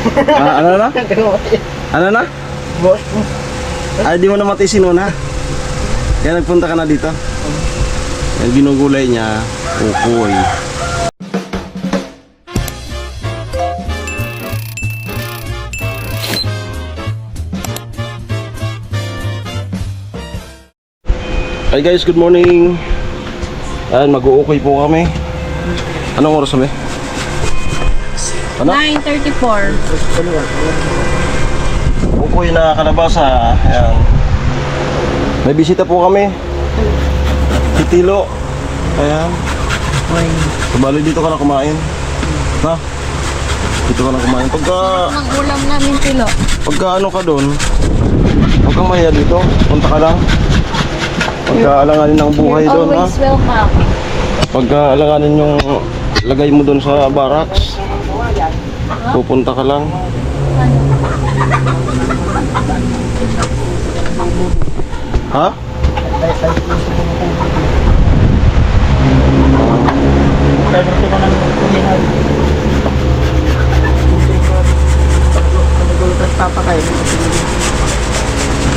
Ano na? Ano na? Boss mo. Ay, di mo namatay si Nona. Kaya nagpunta ka na dito. Yung ginugulay niya, ukoy. Hi guys, good morning. Ayan, mag-uukoy po kami. Anong oras kami? Ano? 9:34. Ukoy na kalabasa. Ayan. May bisita po kami. Titilo. Ayan. Sabali dito ka na kumain. Ha? Dito ka na kumain. Ang ulam namin, Tilo. Pagka ano ka doon, huwag kang mahiya dito. Punta ka lang. Pagka alanganin ang buhay doon, ha? Always welcome. Pagka alanganin yung lagay mo doon sa barracks, pupunta ka lang. Ha?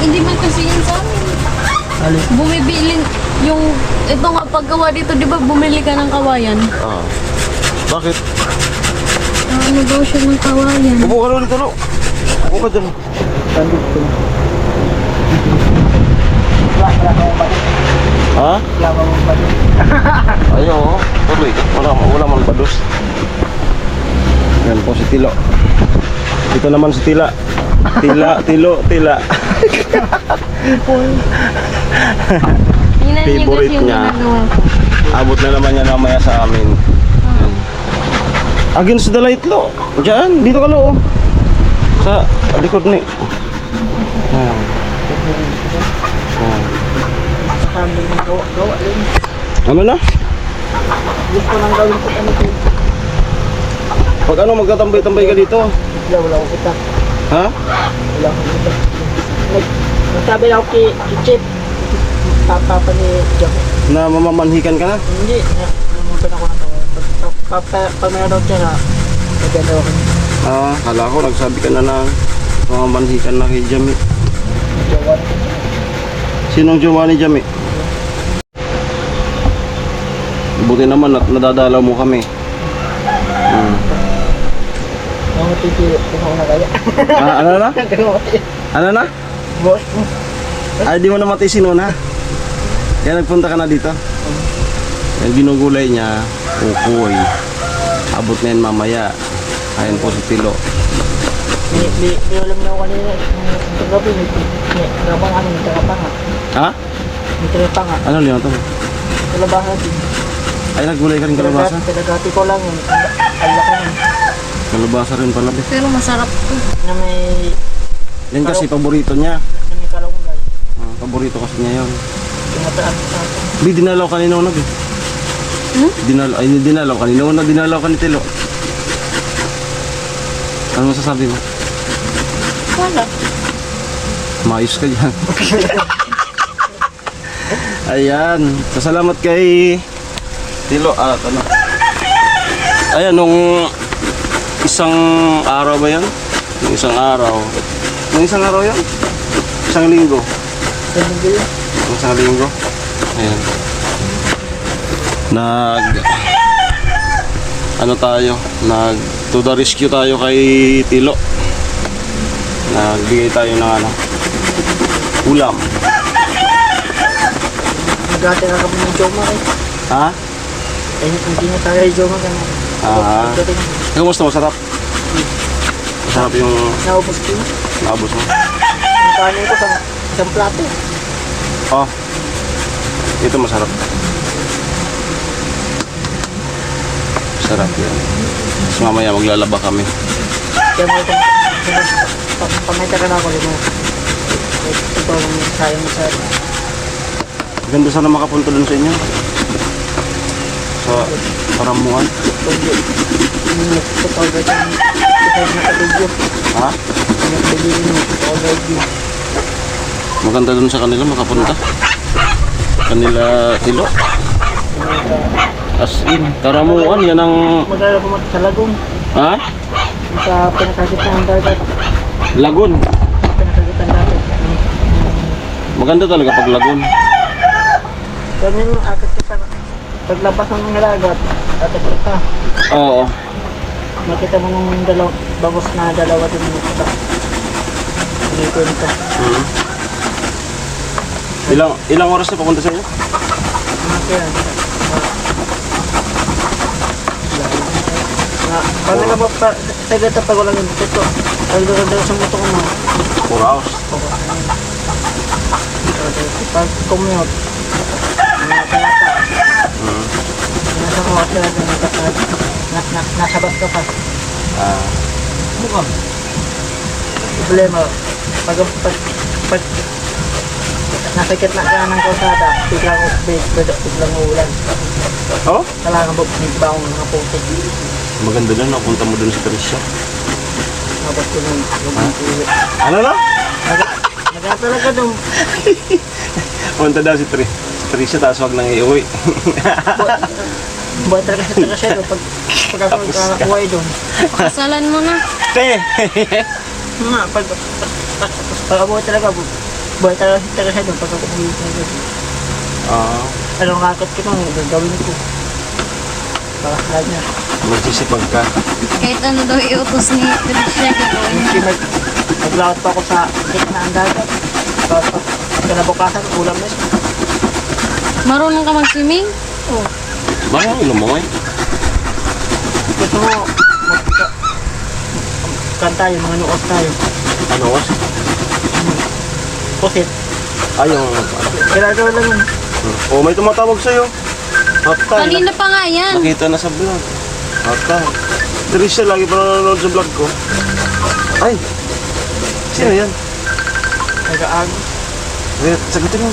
Hindi man kasi yun sa amin. Bumibili yung, ito nga paggawa dito, di ba bumili ka ng kawayan? Ah. Bakit? Ano daw siya ng kawayan? Upo ka doon, Tilo. Upo ka dyan. Ha? Ayaw, oh. Tuloy ka. Wala man badus. Yan po si Tilo. Ito naman si Tila. Tila. Tingnan niyo guys Favorite yung niya. ginagawa ko. Abot na naman yan mamaya sa amin. Against the light, Lo. Diyan, dito ka, Lo. Sa likod ni. Yan. Yan. Ano na? Gusto nang gawin ko ano ko. Pag ano, magtatambay-tambay ka dito. Wala ko kita. Ha? Wala ko kita. Nagsabi na ako kay Chip. Papa ni Jack. Na mamamanhikan ka na? Hindi. Namunta na ako ng tawa. Pag may daw siya na, maganda ako. Ah, kala ko, nagsabi ka na na mamamanhikan na kay Jami. Jawan. Sinong jowa ni Jami? Buti naman at nadadalaw mo kami. Ang titi, kung ako na kaya. Ano na? Ano na? Boss mo. Ay, di mo namatay si Nona. Kaya nagpunta ka na dito. Yung ginugulay niya, ukoy. Abot na yan mamaya. Ayan po si Tilo. May alam na ako kanina. Sa gabi, may trapang ano, may trapang nga. Ha? May trapang nga. Ano liyan to? Sa labahan din. Ay, naggulay ka rin kalabasa? Pinagati ko lang yun. Ang laki nun. Kalabasa rin pala. Pero masarap to. Na may... Yan kasi paborito niya. Na may kalunggay. Paborito kasi niya yun. Tumataan sa akin. Di, dinalaw ka ni Nonag eh. Dinalaw ka ni Nonag, dinalaw ka ni Tilo. Ano masasabi mo? Wala. Maayos ka dyan. Ayan. Pasalamat kay Tilo at ano. Ayan, nung isang araw ba yan? Nung isang araw. Nung isang araw yan? Isang linggo. Nung isang linggo. Ayan. Ano tayo? To the rescue tayo kay Tilo. Nagbigay tayo ng ano, ulam. Nagati na kami ng Joma eh. Ha? Eh, hindi na tayo yung Joma ka na. Kamusta? Masarap? Masarap yung Naubos ko na. naabos mo? Ang kanin ko sa isang plato. Oh. Ito masarap. Masarap yan. Tapos mamaya maglalaba kami. Kaya mo itong... Pamita ka na ako rin mo. Ito ang sayang mo sa... Ganda sana makapunta dun sa inyo. Sa Paramuan. Ha? Maganda dun sa kanila makapunta. Kanila Tilo. As in, Paramuan yan ang... Maglalaba mo sa Lagong. Ha? Sa pinakagitan ng dagat. Lagun. Pinakagitan dagat. Maganda talaga pag lagun. Ganyan yung akit ka sa paglabas ng mga lagat. Akit ka. Oo. Makita mo nung bagos na dalawa din mo ka. Dito ka. Hmm. Ilang oras na papunta sa inyo? Kaya. Paano ka ba sa gata pag walang ito? Pag sa moto ko mo. 4 hours. Pag commute. Mga kalata. Nasa ko at nasa bus ka pa. Ah. Bukang. Problema. Pag nasa kitna ka ng kalsada, biglang update, biglang ulan. Oh? Kailangan ba bigbaong mga puti. Maganda na, napunta mo dun sa Tricia. Tapos ko nung uwi. Ano na? Nagkatalaga doon. Punta daw si Tricia, tapos wag nang iuwi. Buhay talaga sa Trasero pag ako nakakuhay doon. Kasalan mo na. Te! Nga, pag abuhay talaga, buhay talaga sa Trasero pag ako uwi doon. Ah, Anong kakot ko nung gagawin ko? Para sa kanya. magsisipag ka. Kahit ano daw iutos ni Tricia gagawin. Hindi naglawat pa ako sa gitna ang dagat. Tapos kinabukasan, ulam na siya. Marunong ka mag-swimming? Oo. Bakit ilong mo eh? Gusto mo, kan tayo, mga nuos tayo. Ano was? Pusit. Ay, yung... Ginagawa lang yun. Oh, may tumatawag sa'yo. Hot time. Kanina pa nga yan. Nakita na sa vlog. Hot time. Tricia, lagi pa nanonood sa vlog ko. Ay! Sino yan? Nag-aago. Sagutin mo.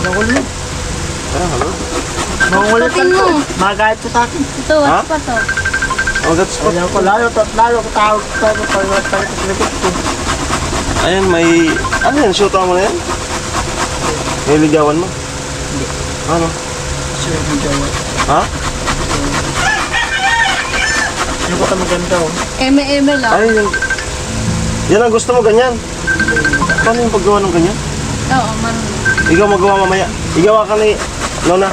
Nangul mo. Tara, hello. Nangulit Sagutin lang to. mo. Magahit ko sa akin. Ito, Ha? what's pa to? Oh, that's spot. Ayaw ko, lalo ko tawag sa likod ko. Ayan, may... Ano yan? Shoot mo na yan? May ligawan mo? Hindi. Ano? Sure, medyo. Ha? Ano ko ito maganda oh. Eme-eme lang. Ay, yung... Yan ang gusto mo, ganyan. Paano yung paggawa ng ganyan? Oo, marunong. Ikaw magawa mamaya. Igawa ka ni Lona.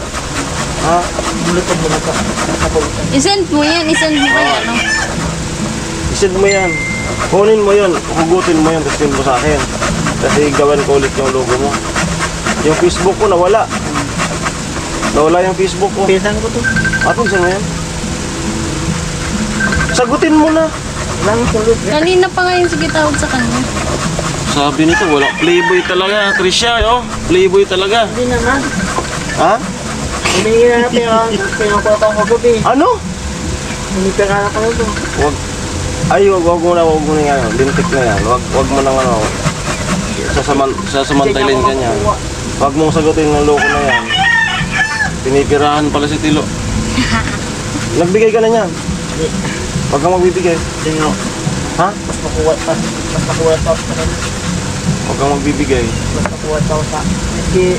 Ha? Bulot ka. Nabulitan. I-send mo yan, i-send mo kaya, no? Isid mo yan. Kunin mo yun. Hugutin mo yun. Tapos send mo sa akin. Kasi gawin ko ulit yung logo mo. Yung Facebook ko nawala. Nawala yung Facebook ko. Pinsan ko to. Atin saan mo yan? Sagutin mo na. Lang kulot. Kanina pa nga yung sige tawag sa kanya. Sabi nito, wala. Playboy talaga. Tricia, oh. Playboy talaga. Hindi naman. Ha? Humingi na pera. Pinukuha ko ako gabi. Ano? Humingi pera na ko ito. Wag. Ay, wag mo na nga yan. Lintik na yan. Wag mo na ano. Sasamantalin ka niyan. Wag mong sagutin ng loko na yan. Pinipirahan pala si Tilo. Nagbigay ka na niyan. Hindi. Wag kang magbibigay. Hindi nga. Ha? Mas makuha pa ako sa kanila. Wag kang magbibigay. Mas makuha pa ako sa... Hindi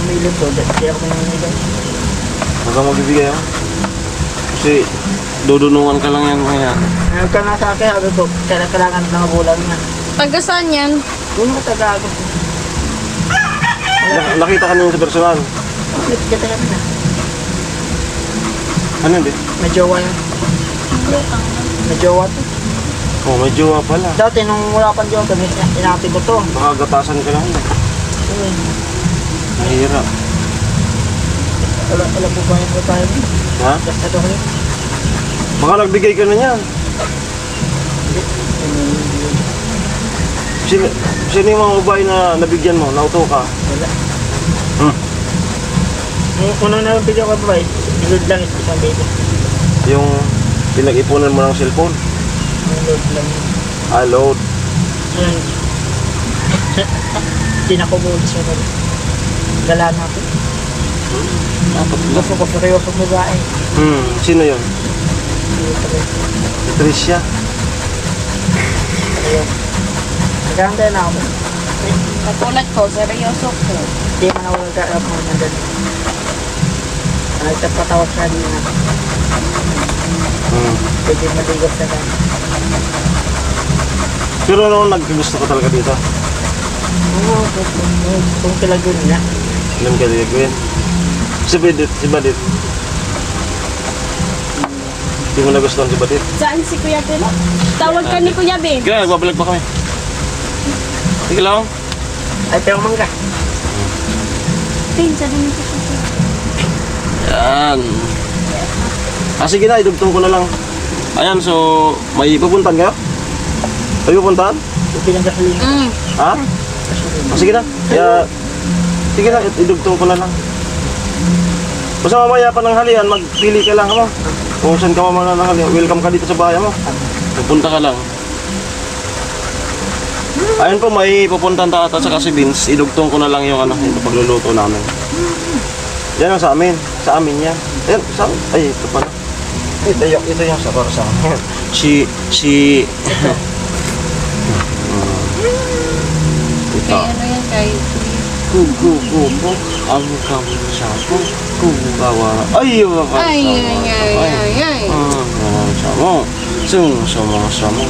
umilip ko. Hindi ako nanginigay. Wag kang magbibigay, ha? Kasi dudunungan ka lang yan ngayon. Ngayon ka na sa akin. Sabi ko, kailangan ng bulan nga. Taga-saan yan? Yung mga taga-ako. Nakita ka niyo sa personal. Kita ka na. Ano hindi? May jowa yan. May jowa to. Oh, may jowa pala. Dati nung wala pang jowa kami, inati ko to. Baka gatasan ka lang. Mahirap. Wala po ba yung tayo? Ha? Basta to rin. Baka nagbigay ka na niyan. Sino yung mga babae na nabigyan mo? Nauto ka? Wala. Hmm. Nung unang na video ko ba, load lang isang baby. Yung pinag-ipunan mo ng cellphone? Load lang. Ah, load. Ayun. Hindi na ko muna siya rin. Gala na ako. Dapat lang. Gusto ko seryoso babae. Sino yun? Dito rin. Si Tricia. Ayun. Nagkanda na ako. Katulad ko, seryoso ko. Hindi man ako nagkaarap mo na doon. Nagtapatawag ka din na. Pwede maligot sa kanya. Pero noon naggusto ka talaga dito. Oo, kung pilagun niya. Alam ka dito, Gwen. Si Badit. Hindi mo nagustuhan si Badit. Saan si Kuya Tilo? Tawag ka ni Kuya Ben. Kaya, nagbabalag pa kami. Sige lang. Ay, pero mangga. Tin, sabi niyo po. Yan. Sige na, idugtong ko na lang. Ayan, so, may pupuntahan kayo? May pupuntahan? Yung pinagasolina. Ha? Sige na. Kaya, sige na, idugtong ko na lang. Basta mamaya pa ng halian, magpili ka lang mo. Kung saan ka mamaya ng halian, welcome ka dito sa bahay mo. Pupunta ka lang. Ayun po, may pupuntahan ta ata sa kasi Vince. Idugtong ko na lang yung yung pagluluto namin. Yan ang sa amin. Sa amin yan. Ayan, sa amin. Ay, ito pala. Ito yung sa para sa amin. Ito. Kay ano yan, kay... Kuku. Ang kamu sa ko. Kugawa. Ay, Ay. Sama. Sama.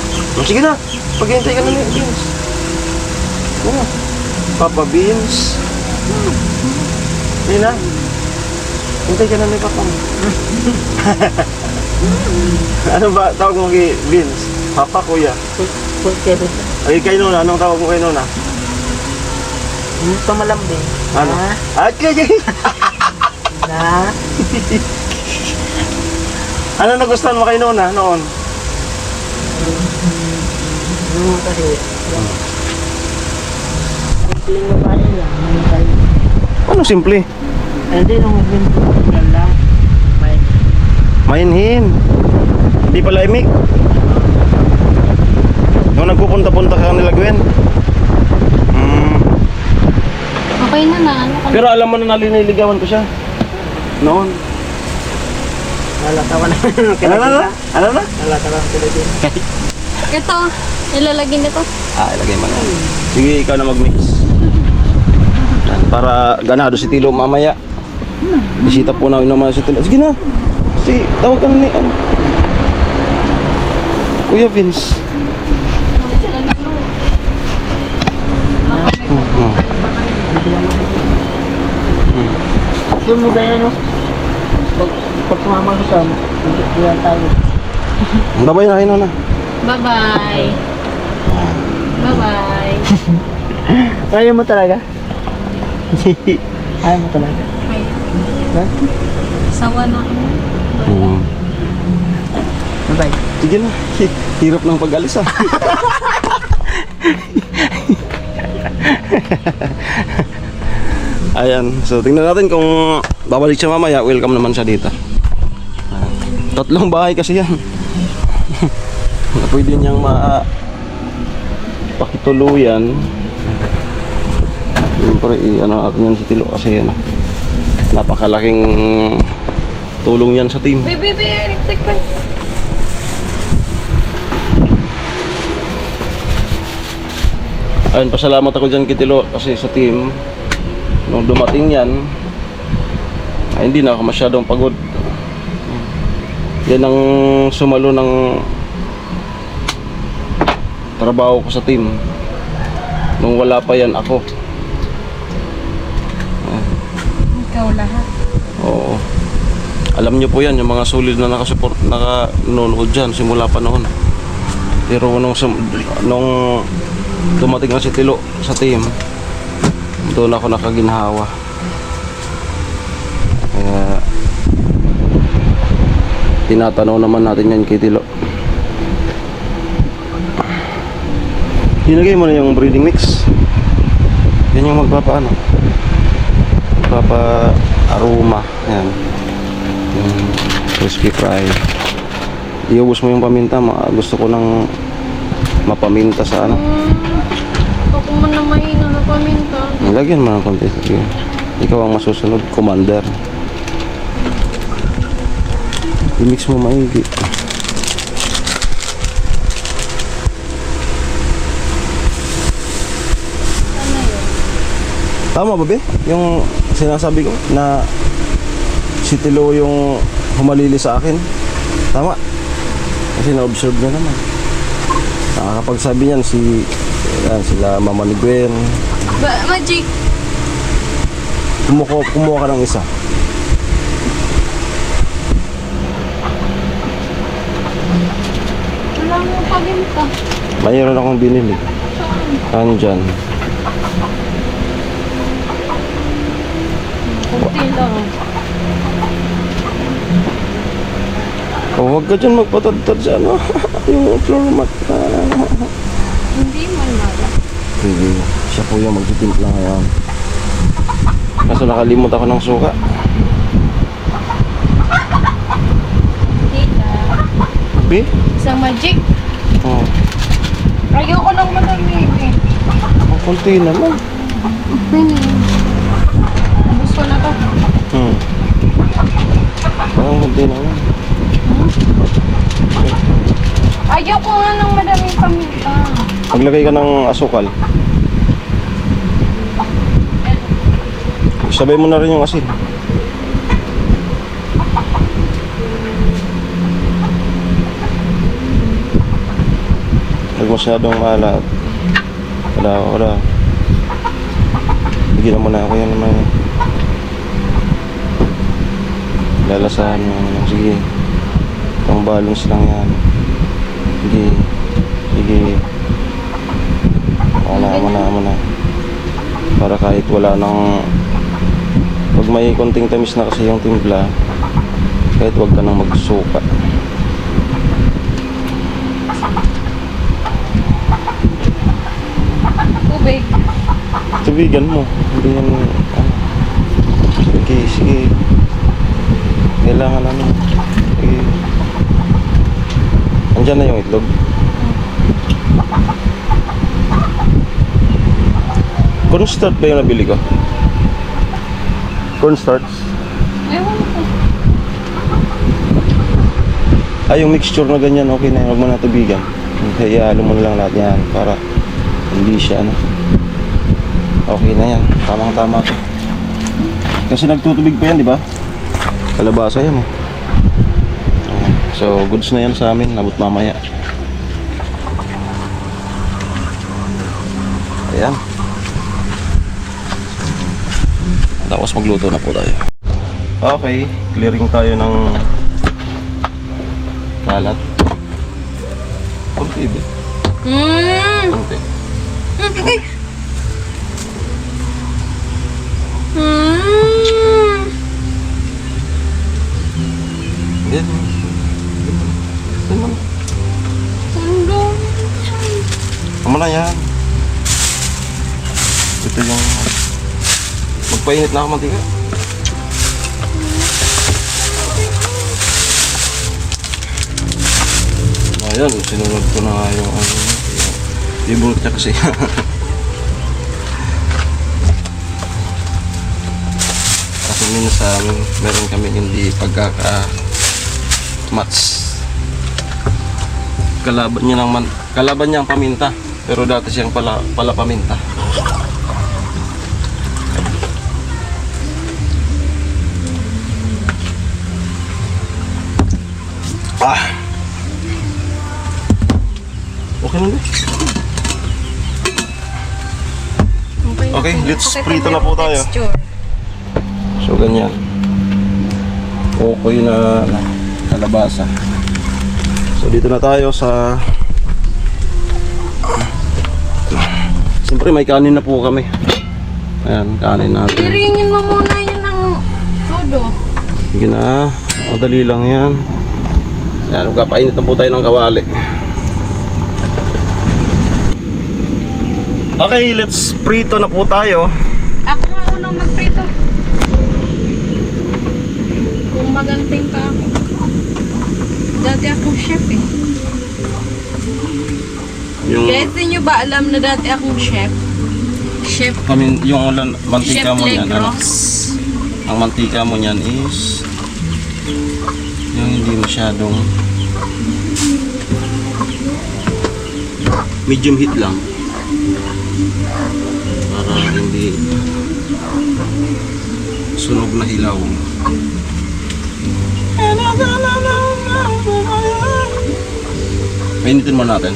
Sige na. Paghihintay ka na ni Vince. Oo. Papa Vince. Hindi na. Hintay ka na ni Papa mo. Ano ba tawag mo kay Vince? Papa, Kuya. Pulkero. Ay, kay Nona. Anong tawag mo kay Nona? Ito malambing. Ano? At kay Na. Ano nagustuhan mo kay Nona noon? Kasi. Simpleng babae lang. May Ano simple? hindi nung ganda. May. Mainhin. Hindi pala imik. Nung nagpupunta-punta ka nila Gwen. Okay na. Ano ka na? Pero alam mo na naliligawan ko siya. Noon. Nalatawa na. Ano na? Nalatawa na sila din. Ito, ilalagay nito. Ilagay mo na. Sige, ikaw na mag-mix. Yan, para ganado si Tilo mamaya. Bisita po namin naman si Tilo. Sige na. Sige, tawag ka na ni Kuya Vince. Doon mo ba yan, no? Pag sumama ko sa mo, magkikita tayo. Babay na kayo na. Bye-bye. Bye-bye. Ayaw mo talaga? Ayaw mo talaga? Ha? Sawa na ako. Bye-bye. Sige na. Hirap ng pag-alis ah. Ayan, so tingnan natin kung babalik siya mamaya, welcome naman siya dito. Tatlong bahay kasi yan. Pwede niyang pakituluyan. Siyempre, ano natin yan si Tilo kasi yan. Napakalaking tulong yan sa team. Baby, electric fan. Ayun, pasalamat ako dyan kay Tilo kasi sa team. Nung dumating yan, ay hindi na ako masyadong pagod. Yan ang sumalo ng trabaho ko sa team. Nung wala pa yan ako. Ikaw lahat. Oo. Alam niyo po yan, yung mga solid na nanonood dyan simula pa noon. Pero nung dumating na si Tilo sa team, doon ako nakaginhawa. Kaya tinatanaw naman natin yan kay Tilo. Hinagay mo na yung breeding mix. Yan yung magpapa aroma. Yan. Yung crispy fry. Iubos mo yung paminta. Gusto ko nang mapaminta sa Ako man na mahina na paminta. Lagyan mo ng konti. Sige. Ikaw ang masusunod, commander. I-mix mo maigi. Tama ba, be? Yung sinasabi ko na si Tilo yung humalili sa akin. Tama. Kasi na-observe niya naman. Nakakapagsabi niyan yan, sila Mama ni Gwen. Magic. Kumuha ka ng isa. Wala mo pabinta. Mayroon akong binili. Andyan. Kunti lang. Huwag ka dyan magpatad-tad sa ano. Yung floor mat. Hindi man mara. Hindi. Siya po yung magtitimpla ngayon. Kaso nakalimot ako ng suka. Tita. Bi? Isang magic. Oh. Ayoko lang madami eh. Ang konti naman. Gusto na to. Ang konti naman. Ayoko nga ng madaming paminta. Maglagay ka ng asukal. Sabay mo na rin yung asin. Huwag masyadong maalat. Wala. Bigyan mo na ako yan naman. Lalasahan mo. Sige. Itong balance lang yan. Sige. Ako na. Para kahit wala nang... Pag may konting tamis na kasi yung timpla, kahit wag ka nang magsuka. Tubig. Tubigan mo. Hindi yan... Sige. Kailangan ano. Sige. Andyan na yung itlog. Cornstarch ba yung nabili ko? Cornstarch? Ewan ko. Yung mixture na ganyan, okay na yun. Huwag mo na tubigan. Kaya ihalo mo na lang lahat yan para hindi siya ano. Okay na yan. Tamang-tama ko. Kasi nagtutubig pa yan, di ba? Kalabasa yan eh. So, goods na yan sa amin. Nabot mamaya. Ayan. Tapos magluto na po tayo. Okay, clearing tayo ng kalat. Kunti ba? Kunti. Yan. Tama na yan. Ito yung magpainit na ako mantika. Ayan, sinunod ko na nga yung favorite niya kasi. Kasi minsan meron kami hindi pagkaka-match. Kalaban niya ang paminta, pero dati siyang pala paminta. Okay na ba? Okay, let's prito na po tayo. So ganyan. Okay na kalabasa. So dito na tayo sa... Siyempre may kanin na po kami. Ayan, kanin natin. Iringin mo muna yun ng todo. Sige na, madali lang yan. Ayan, magkapainit na po tayo ng kawali. Okay, let's prito na po tayo. Ako nga unang magprito. Kung maganting ka ako. Dati akong chef eh. Yung Guys, nyo ba alam na dati akong chef? Chef yung mantika mo niyan, ano? Legros. Ang mantika mo niyan is yung hindi masyadong medium heat lang. Para hindi sunog na hilaw. Painitin mo natin.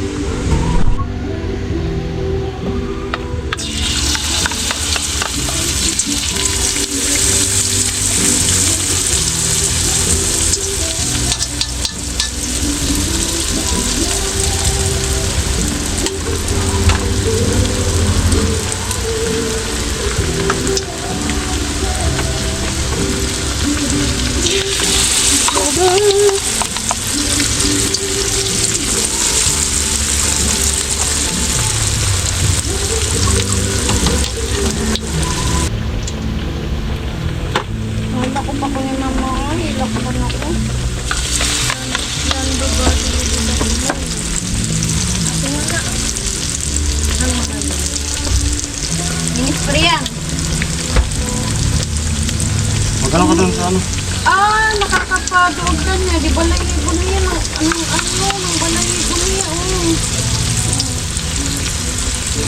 Ano ka doon sa ano? Ah, nakakapaduog ka niya. Di balayibo na yan. Ang balayibo na yan. Oh.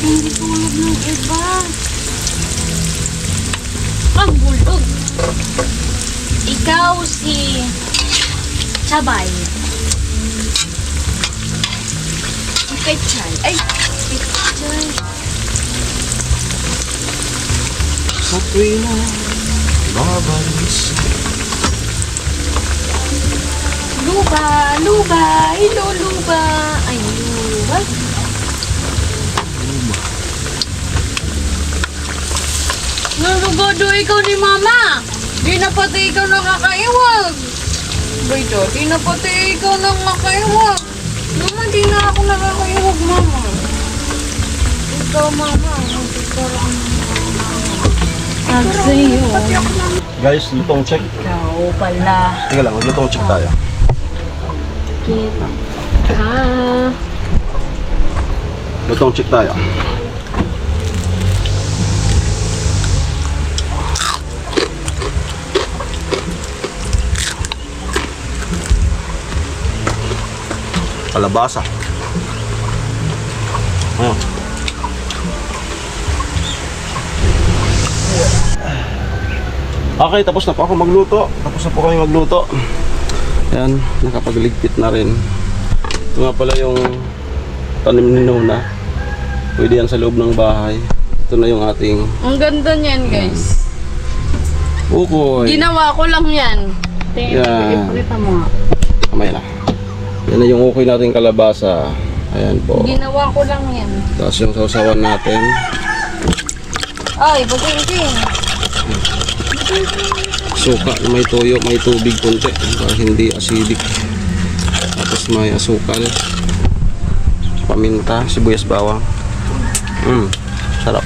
Hindi tulog ng iba. Ang bulldog. Ikaw si Chabay. Ikay Chay. Ay! Ikay Chay. Sa tuwi na babalis. Luba! Luba! Hello, Luba! Ay, Luba. Nalugado ikaw ni Mama. Di na pati ikaw nakakaiwag. Bito, di na pati ikaw nakakaiwag. Mama, di na ako nakakaiwag, Mama. Ikaw, Mama. Ikaw ang sa'yo. Guys, lutong check. Ikaw pala. Teka lang, lutong check tayo. Kita. Lutong check tayo. Kalabasa. Ayan. Okay, tapos na po ako magluto. Tapos na po kami magluto. Ayan, nakapagligpit na rin. Ito nga pala yung tanim ni Nona. Pwede yan sa loob ng bahay. Ito na yung ating Ang ganda niyan, guys. ukoy. Ginawa ko lang yan. Yan. Ipakita mo nga. Kamay na. Yan na yung ukoy nating kalabasa. Ayan po. Ginawa ko lang yan. Tapos yung sausawan natin. Ay, bagay-bagay. Suka, may toyo, may tubig konti para hindi acidic. Tapos may asukal, paminta, sibuyas, bawang. Sarap.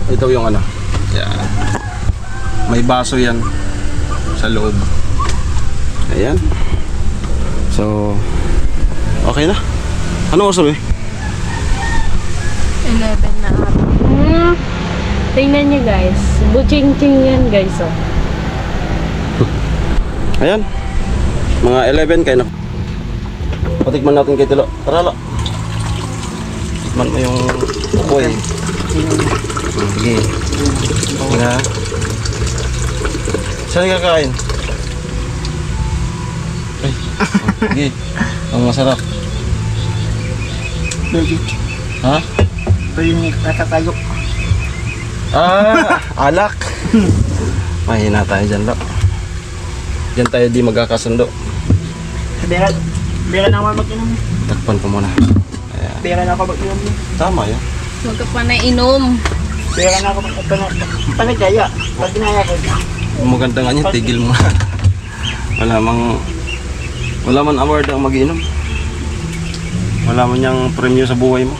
Ito yung ano. Yan. May baso yan sa loob. Ayan. So, okay na. Ano oras sabi? 11 na araw. Tingnan niyo, guys. Buching-ching yan, guys. Oh. Ayan. Mga 11 kayo na. Patikman natin kay Tilo. Tara, lo. Tikman mo yung ukoy. Sige. Nga. Saan ka kakain? Ay. Sige. Ang masarap. Ha? Ito yung nakatayo. Alak. Mahina tayo dyan, lo. Diyan tayo di magkakasundo. Bira na ako mag-inom. Takpan ko muna. Ayan. Bira na ako mag-inom. Tama yan. Huwag ka pa nainom. Bira na ako mag-inom. Panagaya. Pag ginaya ko. Maganda nga niya, tigil mo. Wala man award ang mag-inom. Wala man niyang premyo sa buhay mo.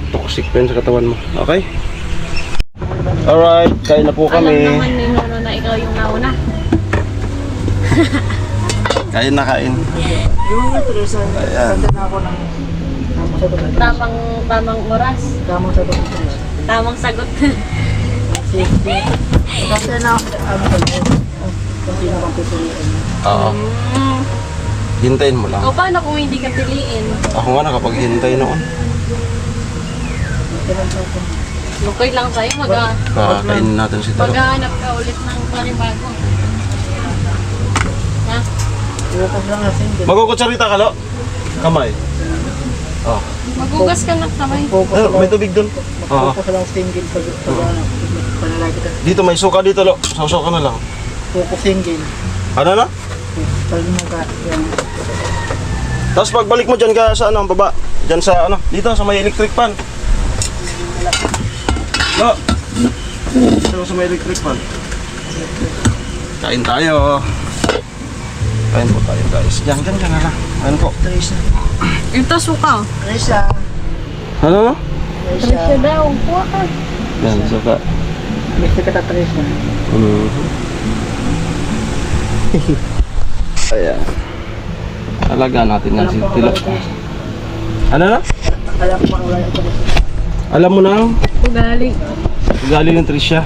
Toxic pa yun sa katawan mo. Okay? Alright, kain na po Alam kami. naman ni Nono na ikaw yung nauna. Kain na kain. Yung nga, Teresa. Ayan. Pagka na ako ng tamang sagot. Tamang oras. Tamang sagot, Teresa. Tamang sagot. Sige. Kasi na ako. Kasi na akong pipiliin. Oo. Hintayin mo lang. O paano kung hindi ka piliin? Ako nga nakapaghintay noon. Okay lang sa'yo, Kakainin natin si Talo. maghahanap ka ulit ng panibago. Ha? Bukas lang na single. Magkukutsarita ka, lo? Kamay. Oh. Magugas ka na kamay. Focus Ay, may tubig dun. Oo. Focus lang single pag panalagi ka. Dito may suka dito, lo. Sausaw ka na lang. Focus single. Ano na? Pag mo ka. Yan. Tapos pagbalik mo dyan ka sa ano, baba. Dyan sa ano, dito sa may electric pan. Lo. Dito sa may electric pan. Kain tayo. Kain po tayo, guys. Diyan na lang. Kain po. Teresa. Ito suka. Teresa. Ano? Teresa. daw. Kuha ka. Yan, suka. Gusto ka ta, Teresa. Ayan. Alagaan natin yan si Tilo. Ano na? Alam ko wala yung Teresa. Alam mo na, Ugali. ugali ng Trisha.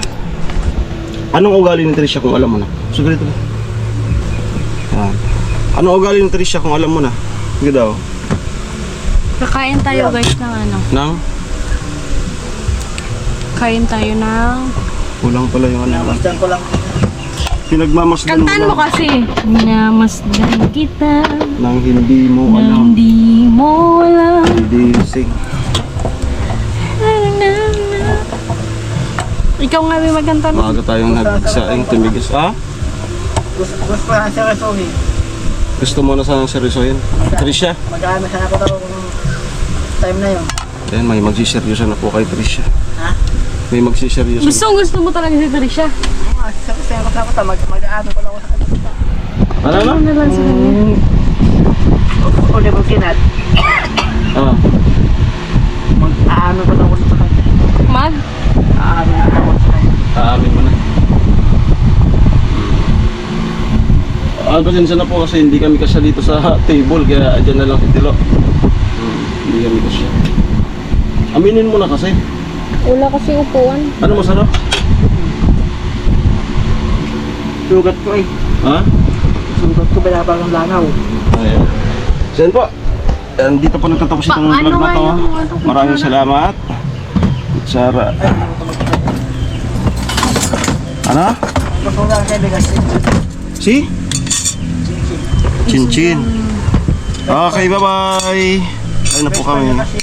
Anong ugali ng Trisha kung alam mo na? So, ganito ba? Yan. Anong ugali ng Trisha kung alam mo na? Sige daw. Kakain tayo guys ng ano. Nang? Kain tayo ng... Kulang pala yung ano. Namasdan ko lang. Pinagmamasdan Kantaan mo lang kasi. Minamasdan kita. nang hindi mo Nang alam. di mo alam. Hindi sing. Ikaw nga may magkanta mo. Maaga tayong nagsaing tumigis. Ah? Gusto na siya resuhin. Gusto mo na sanang seryosohin? Trisha? Mag-ano siya ako daw kung time na yun. Ayan, may magsiseryoso na po kay Trisha. Ha? May magsiseryoso. Gusto mo talaga si Trisha. Sabi ko sa kata, mag-ano ko lang ako sa kanya. Ano na? Ano lang sa kanya? O di ba kinat? Ah. Mag-ano ko lang ako sa kanya. Mag? Ano ko lang ako sa kanya. Aamin mo na. Pasensya na po kasi hindi kami kasya dito sa table kaya dyan na lang si Tilo. Hindi kami kasya. Aminin mo na kasi. Wala kasi upuan. Ano masarap? Sugat ko eh. Ha? Sugat ko balabang ng langaw. Ayan. So yun po. Ayan, dito po nagtatapos itong Ano vlog na nga to. yung ano? Maraming salamat. Sara. Ano? Gusto ko lang kaibigan. Si? Chin-chin. Okay, bye-bye. Ayun na po kami. Kasi